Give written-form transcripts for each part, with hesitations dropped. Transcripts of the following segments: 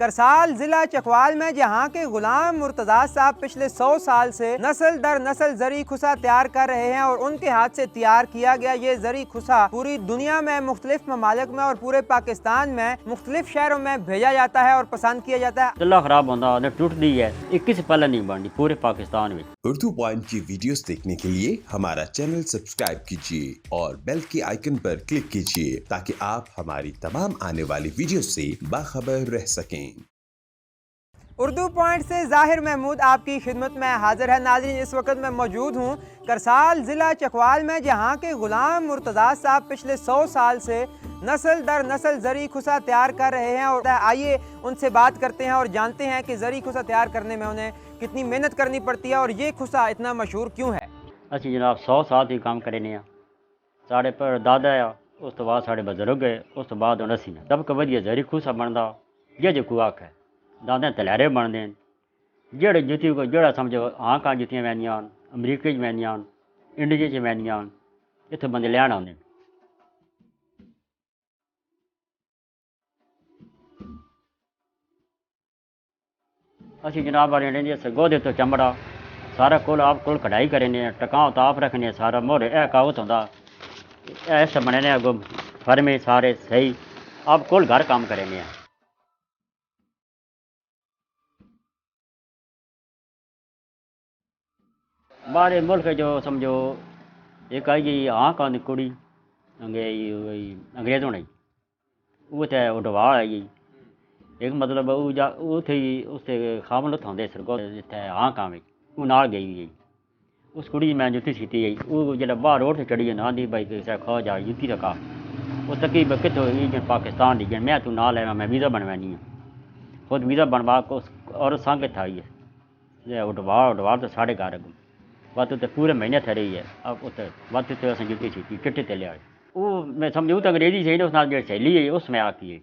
करसाल जिला चकवाल में जहां के गुलाम मुर्तजा साहब पिछले 100 साल से नस्ल दर नस्ल जरी खुसा तैयार कर रहे हैं और उनके हाथ से तैयार किया गया ये जरी खुसा पूरी दुनिया में मुख्तलिफ ममालिक में और पूरे पाकिस्तान में मुख्तलिफ शहरों में भेजा जाता है और पसंद किया जाता है। चला खराब होता है टूटती है 21 पहले नहीं बनती पूरे पाकिस्तान में। उर्दू पॉइंट की वीडियोस देखने के लिए हमारा चैनल सब्सक्राइब कीजिए और बेल के आइकन पर क्लिक कीजिए ताकि आप हमारी तमाम आने वाली वीडियो से बाखबर रह सकें। उर्दू पॉइंट से जाहिर महमूद आपकी खिदमत में हाजिर है। नाज़रीन, इस वक्त मैं मौजूद हूँ करसाल ज़िला चकवाल में जहाँ के गुलाम मुर्तजा साहब पिछले 100 साल से नस्ल दर नस्ल जरी खुसा तैयार कर रहे हैं और आइए उनसे बात करते हैं और जानते हैं कि जरी खुसा तैयार करने में उन्हें कितनी मेहनत करनी पड़ती है और ये खुसा इतना मशहूर क्यों है। असं जनाब 100 साल ही काम करे साढ़े पर दादा आ उस तो बाद साढ़े बजुर्ग है उस तो बाद हुण असीं सब को वधिया जरी खुसा बनता जे को आख है दादे तलैरे बनते हैं जेड़े जुत्ती को जेड़ा समझो हां जुत्तियां वैंदियां अमरीके च वैंदियां इंडिया च वैंदियां इत्थों बंदे लैन आते। असीं जनाब वाले रहिंदे गोदे तो चमड़ा सारा कुल आप कुल कढ़ाई करें टकां तो आप रखने सारा मोहरे ए कागज होंदा ऐसे बने अगो फर्मे सारे सही आप कुल घर काम करें। बाहर मुल्क जो समझो एक आई गई हाँ का कुड़ी अंग्रेजों ने वो तो उडवा आई गई एक मतलब उथे उससे खामल उठाते सरगो जिथे हाँ का में वो नाल गई उस कुड़ी मैं जुत्ती सीती गई वो जो बाहर रोड से चढ़ी ना दी भाई किसी खो जा जुत्ती रखा वो तकी कितों पाकिस्तान दी मैं तू ना लेना मैं वीज़ा बनवानी है खुद वीज़ा बनवा और संग कितना आई है उडवा तो साढ़े घर अगू वत तो पूरे महीने थे रही है अब उत वत तो असें जुत्ती सीती चिट्टे ते लिया वो मैं समझूँ तो अंग्रेजी सही उस नाल सहेली है उसमें आती है।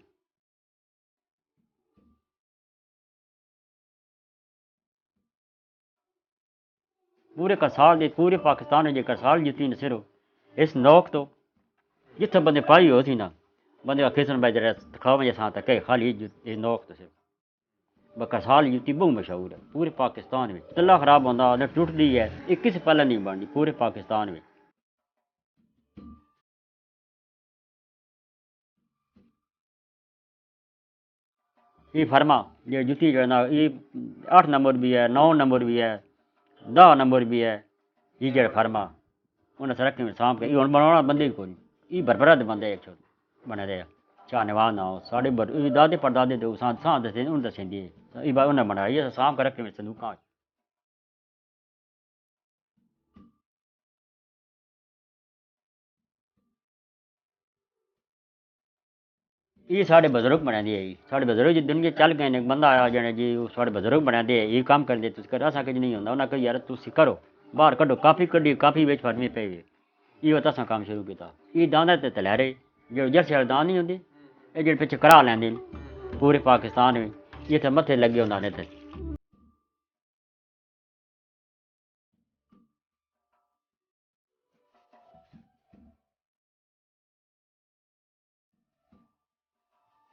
पूरे करसाल दे पूरे पाकिस्तान में जो करसाल जुत्ती न सिर्फ इस नौक तो जिथे बंदे पाई हो सी ना बंदे खिसन भाई जरा दिखावे जैसा तक खाली नौक तो सिर्फ करसाल जुत्ती बहुत मशहूर है पूरे पाकिस्तान में। चला खराब होता है टूटती है 21 पहले नहीं बनती पूरे पाकिस्तान में। ये फरमा ये जुत्ती जो है ना ये 8 नंबर भी है 9 नंबर भी है 10 नंबर भी है ये जो फरमा उन्हें सड़क में सांप के बनाना बंदे को ये भरभरा बंदे एक बने रहे चाहनेवान ना हो साढ़े दादे परदादे तो सां दसे उन दसेंदी ये बात उन्हें बनाया ये सांप रखे में संदूका ये साढ़े बजुर्ग बना दिए साढ़े बजुर्ग जी दुनिया चल गए बंदा आया जने जी साढ़े बजुर्ग बना दे ये काम कर दे तुम कर असा कुछ नहीं होंगे उन्हें कही यार तुम करो बाहर कड्डो काफ़ी कड्डी काफ़ी बिच फर्मी पे ये असा काम शुरू किया ये दांदे ते तलैरे जो जर्सी वाले दांद नहीं होंगे ये जो पिछले करा लेंदे पूरे पाकिस्तान में ये तो मत्थे लगे होंगे थे।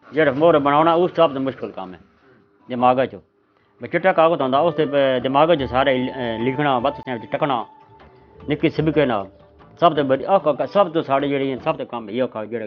जो मोहर बनाना उस सब तो मुश्किल काम है दिमाग चो चिट्टा कागज होंगे उस दिमाग च सारे लिखना बस टकना निक्की सिबके ना सब तो बड़ी सब तो साढ़े जी सब तो काम है औखा जो